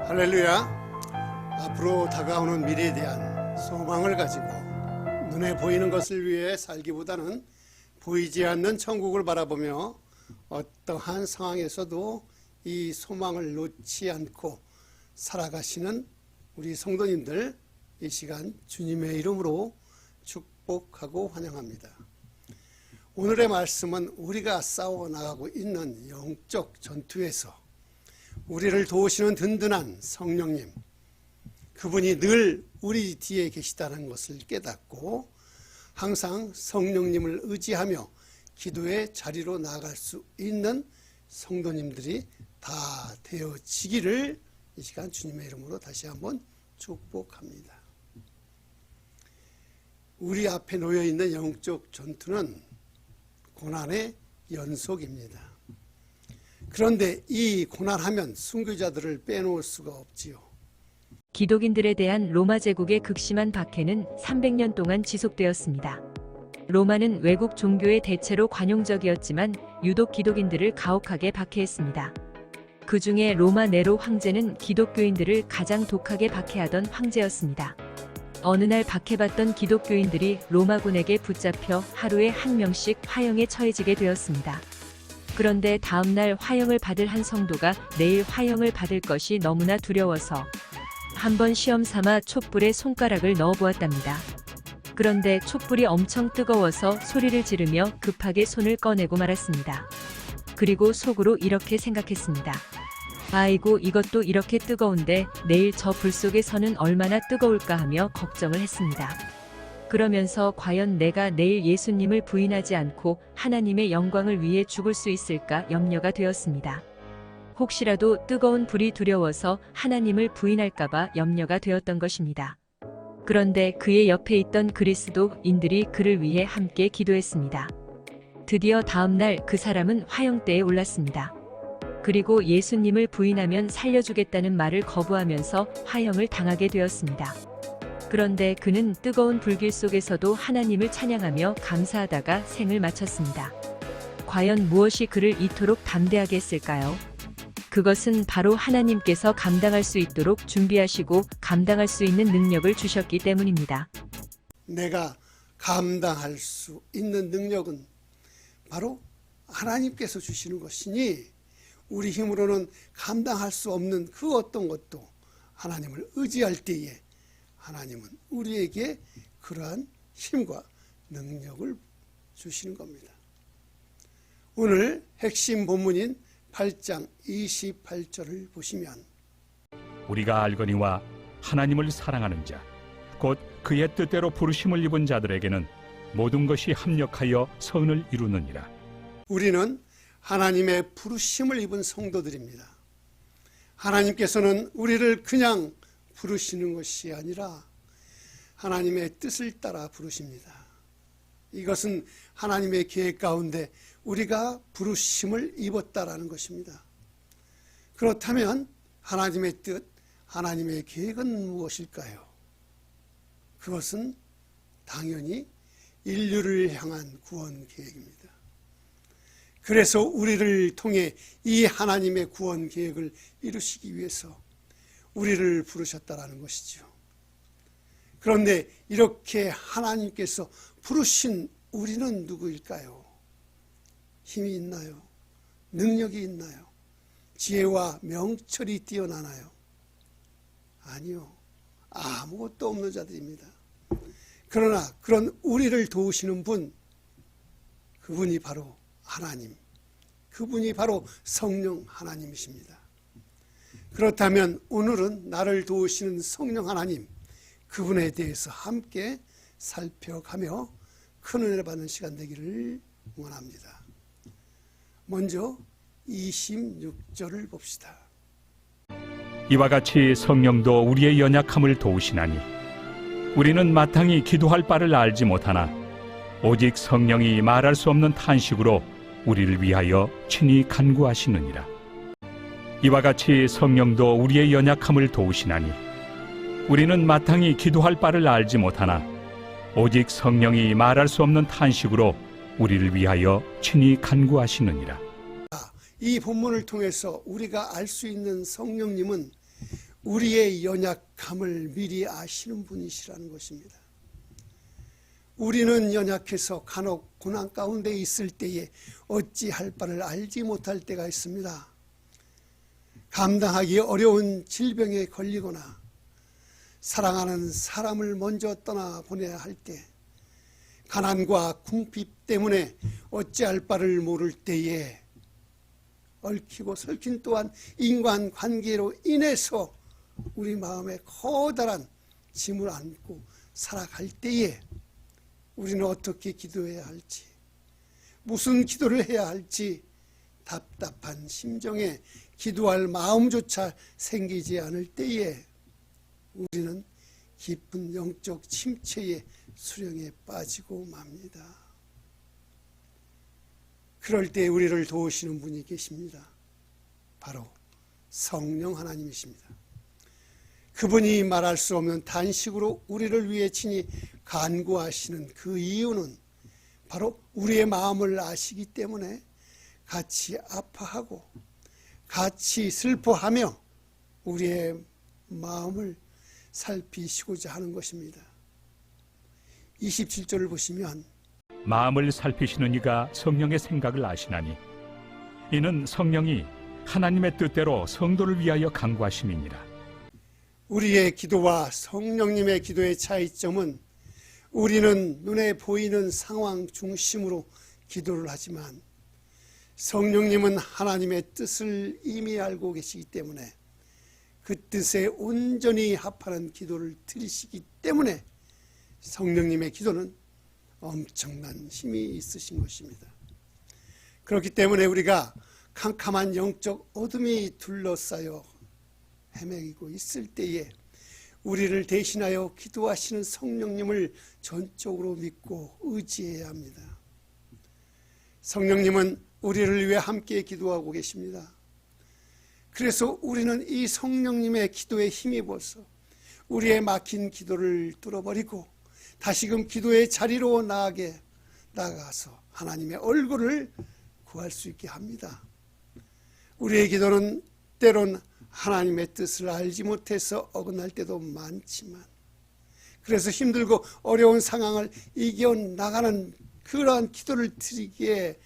할렐루야. 앞으로 다가오는 미래에 대한 소망을 가지고 눈에 보이는 것을 위해 살기보다는 보이지 않는 천국을 바라보며 어떠한 상황에서도 이 소망을 놓지 않고 살아가시는 우리 성도님들, 이 시간 주님의 이름으로 축복하고 환영합니다. 오늘의 말씀은 우리가 싸워나가고 있는 영적 전투에서 우리를 도우시는 든든한 성령님, 그분이 늘 우리 뒤에 계시다는 것을 깨닫고 항상 성령님을 의지하며 기도의 자리로 나아갈 수 있는 성도님들이 다 되어지기를 이 시간 주님의 이름으로 다시 한번 축복합니다. 우리 앞에 놓여있는 영적 전투는 고난의 연속입니다. 그런데 이 고난하면 순교자들을 빼놓을 수가 없지요. 기독인들에 대한 로마 제국의 극심한 박해는 300년 동안 지속되었습니다. 로마는 외국 종교에 대체로 관용적이었지만 유독 기독인들을 가혹하게 박해했습니다. 그 중에 로마 네로 황제는 기독교인들을 가장 독하게 박해하던 황제였습니다. 어느 날 박해받던 기독교인들이 로마군에게 붙잡혀 하루에 한 명씩 화형에 처해지게 되었습니다. 그런데 다음 날 화형을 받을 한 성도가 내일 화형을 받을 것이 너무나 두려워서 한번 시험 삼아 촛불에 손가락을 넣어 보았답니다. 그런데 촛불이 엄청 뜨거워서 소리를 지르며 급하게 손을 꺼내고 말았습니다. 그리고 속으로 이렇게 생각했습니다. 아이고, 이것도 이렇게 뜨거운데 내일 저 불 속에서는 얼마나 뜨거울까 하며 걱정을 했습니다. 그러면서 과연 내가 내일 예수님을 부인하지 않고 하나님의 영광을 위해 죽을 수 있을까 염려가 되었습니다. 혹시라도 뜨거운 불이 두려워서 하나님을 부인할까봐 염려가 되었던 것입니다. 그런데 그의 옆에 있던 그리스도인들이 그를 위해 함께 기도했습니다. 드디어 다음 날 그 사람은 화형대에 올랐습니다. 그리고 예수님을 부인하면 살려주겠다는 말을 거부하면서 화형을 당하게 되었습니다. 그런데 그는 뜨거운 불길 속에서도 하나님을 찬양하며 감사하다가 생을 마쳤습니다. 과연 무엇이 그를 이토록 담대하게 했을까요? 그것은 바로 하나님께서 감당할 수 있도록 준비하시고 감당할 수 있는 능력을 주셨기 때문입니다. 내가 감당할 수 있는 능력은 바로 하나님께서 주시는 것이니 우리 힘으로는 감당할 수 없는 그 어떤 것도 하나님을 의지할 때에 하나님은 우리에게 그러한 힘과 능력을 주시는 겁니다. 오늘 핵심 본문인 8장 28절을 보시면 우리가 알거니와 하나님을 사랑하는 자, 곧 그의 뜻대로 부르심을 입은 자들에게는 모든 것이 합력하여 선을 이루느니라. 우리는 하나님의 부르심을 입은 성도들입니다. 하나님께서는 우리를 그냥 부르시는 것이 아니라 하나님의 뜻을 따라 부르십니다. 이것은 하나님의 계획 가운데 우리가 부르심을 입었다라는 것입니다. 그렇다면 하나님의 뜻, 하나님의 계획은 무엇일까요? 그것은 당연히 인류를 향한 구원 계획입니다. 그래서 우리를 통해 이 하나님의 구원 계획을 이루시기 위해서 우리를 부르셨다라는 것이죠. 그런데 이렇게 하나님께서 부르신 우리는 누구일까요? 힘이 있나요? 능력이 있나요? 지혜와 명철이 뛰어나나요? 아니요. 아무것도 없는 자들입니다. 그러나 그런 우리를 도우시는 분, 그분이 바로 하나님, 그분이 바로 성령 하나님이십니다. 그렇다면 오늘은 나를 도우시는 성령 하나님, 그분에 대해서 함께 살펴가며 큰 은혜를 받는 시간 되기를 원합니다. 먼저 26절을 봅시다. 이와 같이 성령도 우리의 연약함을 도우시나니 우리는 마땅히 기도할 바를 알지 못하나 오직 성령이 말할 수 없는 탄식으로 우리를 위하여 친히 간구하시느니라. 이와 같이 성령도 우리의 연약함을 도우시나니 우리는 마땅히 기도할 바를 알지 못하나 오직 성령이 말할 수 없는 탄식으로 우리를 위하여 친히 간구하시느니라. 이 본문을 통해서 우리가 알 수 있는 성령님은 우리의 연약함을 미리 아시는 분이시라는 것입니다. 우리는 연약해서 간혹 고난 가운데 있을 때에 어찌할 바를 알지 못할 때가 있습니다. 감당하기 어려운 질병에 걸리거나 사랑하는 사람을 먼저 떠나보내야 할 때, 가난과 궁핍 때문에 어찌할 바를 모를 때에, 얽히고 설킨 또한 인간관계로 인해서 우리 마음에 커다란 짐을 안고 살아갈 때에 우리는 어떻게 기도해야 할지, 무슨 기도를 해야 할지 답답한 심정에 기도할 마음조차 생기지 않을 때에 우리는 깊은 영적 침체의 수령에 빠지고 맙니다. 그럴 때 우리를 도우시는 분이 계십니다. 바로 성령 하나님이십니다. 그분이 말할 수 없는 단식으로 우리를 위해 친히 간구하시는 그 이유는 바로 우리의 마음을 아시기 때문에 같이 아파하고 같이 슬퍼하며 우리의 마음을 살피시고자 하는 것입니다. 27절을 보시면 마음을 살피시는 이가 성령의 생각을 아시나니 이는 성령이 하나님의 뜻대로 성도를 위하여 간구하심이니라. 우리의 기도와 성령님의 기도의 차이점은 우리는 눈에 보이는 상황 중심으로 기도를 하지만 성령님은 하나님의 뜻을 이미 알고 계시기 때문에 그 뜻에 온전히 합하는 기도를 드리시기 때문에 성령님의 기도는 엄청난 힘이 있으신 것입니다. 그렇기 때문에 우리가 캄캄한 영적 어둠이 둘러싸여 헤매고 있을 때에 우리를 대신하여 기도하시는 성령님을 전적으로 믿고 의지해야 합니다. 성령님은 우리를 위해 함께 기도하고 계십니다. 그래서 우리는 이 성령님의 기도에 힘입어서 우리의 막힌 기도를 뚫어버리고 다시금 기도의 자리로 나아가서 하나님의 얼굴을 구할 수 있게 합니다. 우리의 기도는 때론 하나님의 뜻을 알지 못해서 어긋날 때도 많지만, 그래서 힘들고 어려운 상황을 이겨나가는 그러한 기도를 드리기에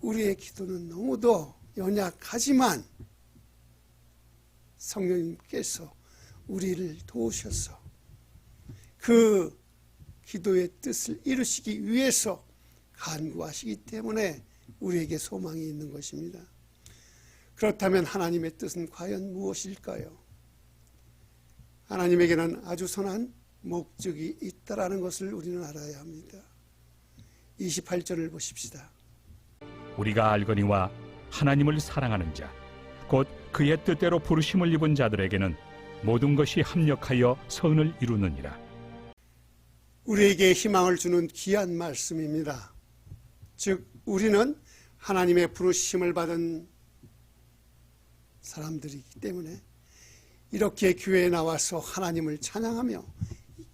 우리의 기도는 너무도 연약하지만 성령님께서 우리를 도우셔서 그 기도의 뜻을 이루시기 위해서 간구하시기 때문에 우리에게 소망이 있는 것입니다. 그렇다면 하나님의 뜻은 과연 무엇일까요? 하나님에게는 아주 선한 목적이 있다라는 것을 우리는 알아야 합니다. 28절을 보십시다. 우리가 알거니와 하나님을 사랑하는 자, 곧 그의 뜻대로 부르심을 입은 자들에게는 모든 것이 합력하여 선을 이루느니라. 우리에게 희망을 주는 귀한 말씀입니다. 즉 우리는 하나님의 부르심을 받은 사람들이기 때문에 이렇게 교회에 나와서 하나님을 찬양하며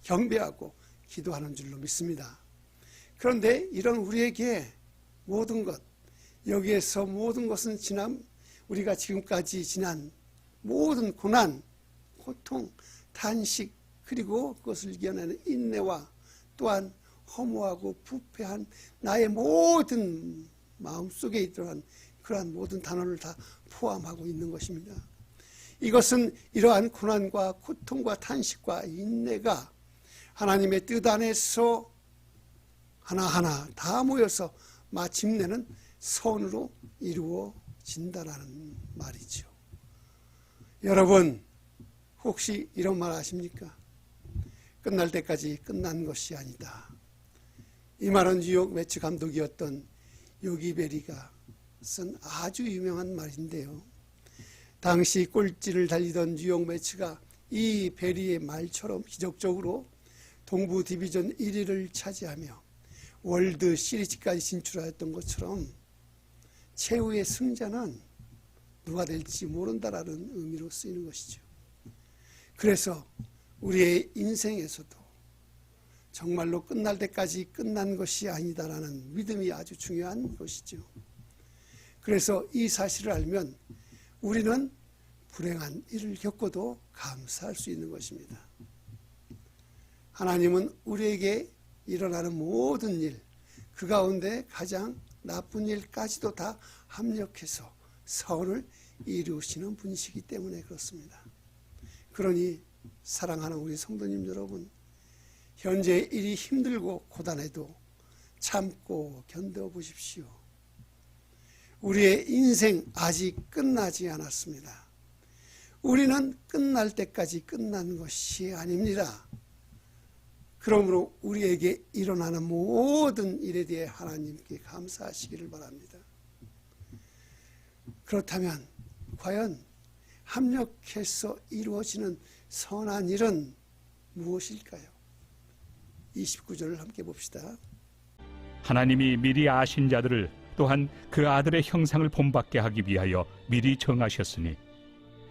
경배하고 기도하는 줄로 믿습니다. 그런데 이런 우리에게 모든 것, 여기에서 모든 것은 우리가 지금까지 지난 모든 고난, 고통, 단식, 그리고 그것을 이겨내는 인내와 또한 허무하고 부패한 나의 모든 마음속에 있던 그러한 모든 단어를 다 포함하고 있는 것입니다. 이것은 이러한 고난과 고통과 탄식과 인내가 하나님의 뜻 안에서 하나하나 다 모여서 마침내는 선으로 이루어진다라는 말이죠. 여러분 혹시 이런 말 아십니까? 끝날 때까지 끝난 것이 아니다. 이 말은 뉴욕 매치 감독이었던 요기 베리가 쓴 아주 유명한 말인데요. 당시 꼴찌를 달리던 뉴욕 매치가 이 베리의 말처럼 기적적으로 동부 디비전 1위를 차지하며 월드 시리즈까지 진출하였던 것처럼 최후의 승자는 누가 될지 모른다라는 의미로 쓰이는 것이죠. 그래서 우리의 인생에서도 정말로 끝날 때까지 끝난 것이 아니다라는 믿음이 아주 중요한 것이죠. 그래서 이 사실을 알면 우리는 불행한 일을 겪어도 감사할 수 있는 것입니다. 하나님은 우리에게 일어나는 모든 일, 그 가운데 가장 나쁜 일까지도 다 합력해서 선을 이루시는 분이시기 때문에 그렇습니다. 그러니 사랑하는 우리 성도님 여러분, 현재 일이 힘들고 고단해도 참고 견뎌보십시오. 우리의 인생 아직 끝나지 않았습니다. 우리는 끝날 때까지 끝난 것이 아닙니다. 그러므로 우리에게 일어나는 모든 일에 대해 하나님께 감사하시기를 바랍니다. 그렇다면 과연 합력해서 이루어지는 선한 일은 무엇일까요? 29절을 함께 봅시다. 하나님이 미리 아신 자들을 또한 그 아들의 형상을 본받게 하기 위하여 미리 정하셨으니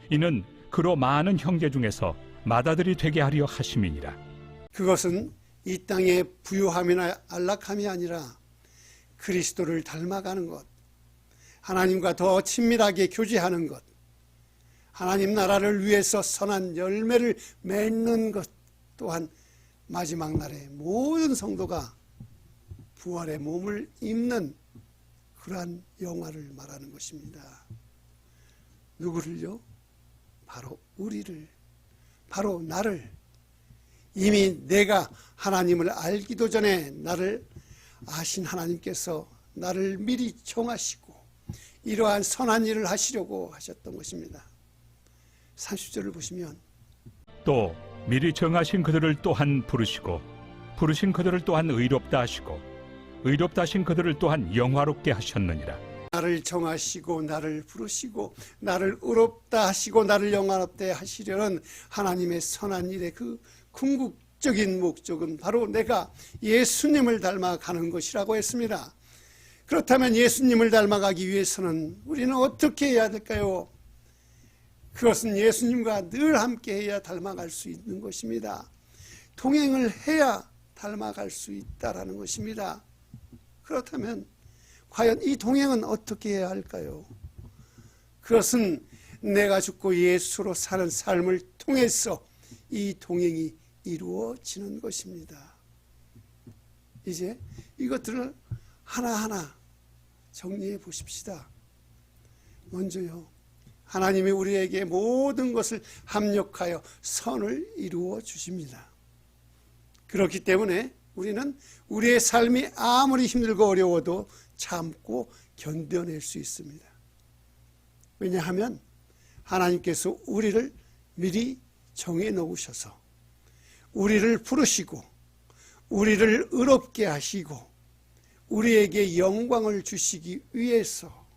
이는 그로 많은 형제 중에서 맏아들이 되게 하려 하심이니라. 그것은 이 땅의 부유함이나 안락함이 아니라 그리스도를 닮아가는 것, 하나님과 더 친밀하게 교제하는 것, 하나님 나라를 위해서 선한 열매를 맺는 것 또한 마지막 날에 모든 성도가 부활의 몸을 입는 그러한 영화를 말하는 것입니다. 누구를요? 바로 우리를, 바로 나를, 이미 내가 하나님을 알기도 전에 나를 아신 하나님께서 나를 미리 정하시고 이러한 선한 일을 하시려고 하셨던 것입니다. 30절을 보시면 또 미리 정하신 그들을 또한 부르시고 부르신 그들을 또한 의롭다 하시고 의롭다 하신 그들을 또한 영화롭게 하셨느니라. 나를 정하시고 나를 부르시고 나를 의롭다 하시고 나를 영화롭게 하시려는 하나님의 선한 일의 그 궁극적인 목적은 바로 내가 예수님을 닮아가는 것이라고 했습니다. 그렇다면 예수님을 닮아가기 위해서는 우리는 어떻게 해야 될까요? 그것은 예수님과 늘 함께 해야 닮아갈 수 있는 것입니다. 동행을 해야 닮아갈 수 있다라는 것입니다. 그렇다면 과연 이 동행은 어떻게 해야 할까요? 그것은 내가 죽고 예수로 사는 삶을 통해서 이 동행이 이루어지는 것입니다. 이제 이것들을 하나하나 정리해 보십시다. 먼저요, 하나님이 우리에게 모든 것을 합력하여 선을 이루어 주십니다. 그렇기 때문에 우리는 우리의 삶이 아무리 힘들고 어려워도 참고 견뎌낼 수 있습니다. 왜냐하면 하나님께서 우리를 미리 정해 놓으셔서 우리를 부르시고 우리를 의롭게 하시고 우리에게 영광을 주시기 위해서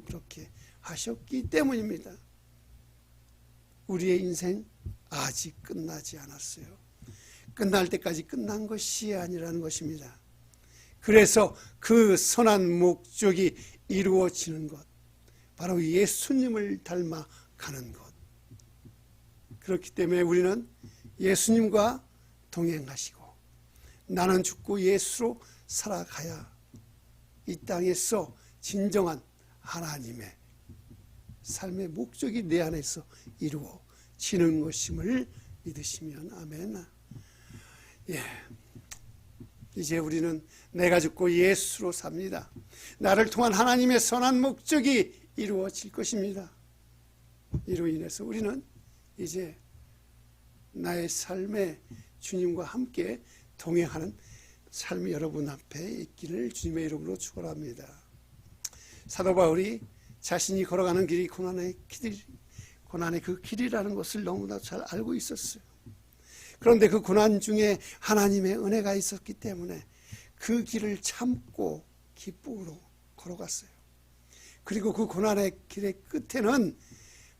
그렇게 하셨기 때문입니다. 우리의 인생 아직 끝나지 않았어요. 끝날 때까지 끝난 것이 아니라는 것입니다. 그래서 그 선한 목적이 이루어지는 것, 바로 예수님을 닮아가는 것. 그렇기 때문에 우리는 예수님과 동행하시고 나는 죽고 예수로 살아가야 이 땅에서 진정한 하나님의 삶의 목적이 내 안에서 이루어지는 것임을 믿으시면 아멘. 예, 이제 우리는 내가 죽고 예수로 삽니다. 나를 통한 하나님의 선한 목적이 이루어질 것입니다. 이로 인해서 우리는 이제 나의 삶에 주님과 함께 동행하는 삶이 여러분 앞에 있기를 주님의 이름으로 축원합니다. 사도 바울이 자신이 걸어가는 길이 고난의 그 길이라는 것을 너무나 잘 알고 있었어요. 그런데 그 고난 중에 하나님의 은혜가 있었기 때문에 그 길을 참고 기쁨으로 걸어갔어요. 그리고 그 고난의 길의 끝에는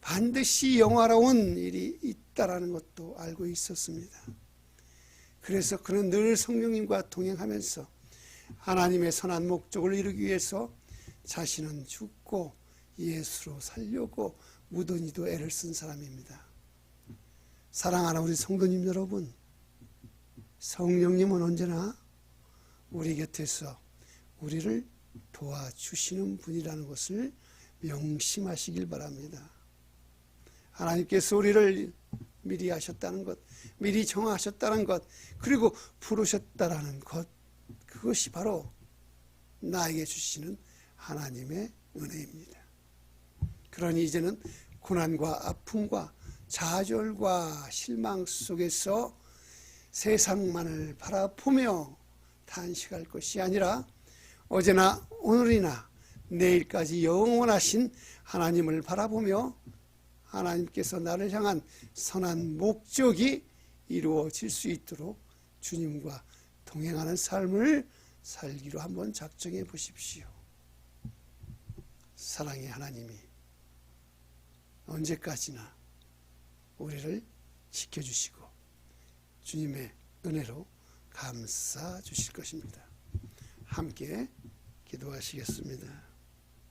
반드시 영화로운 일이 있다라는 것도 알고 있었습니다. 그래서 그는 늘 성령님과 동행하면서 하나님의 선한 목적을 이루기 위해서 자신은 죽고 예수로 살려고 무던히도 애를 쓴 사람입니다. 사랑하는 우리 성도님 여러분, 성령님은 언제나 우리 곁에서 우리를 도와주시는 분이라는 것을 명심하시길 바랍니다. 하나님께서 우리를 미리 하셨다는 것, 미리 정하셨다는 것, 그리고 부르셨다라는 것, 그것이 바로 나에게 주시는 하나님의 은혜입니다. 그러니 이제는 고난과 아픔과 좌절과 실망 속에서 세상만을 바라보며 탄식할 것이 아니라 어제나 오늘이나 내일까지 영원하신 하나님을 바라보며 하나님께서 나를 향한 선한 목적이 이루어질 수 있도록 주님과 동행하는 삶을 살기로 한번 작정해 보십시오. 사랑의 하나님이 언제까지나 우리를 지켜주시고 주님의 은혜로 감싸 주실 것입니다. 함께 기도하시겠습니다.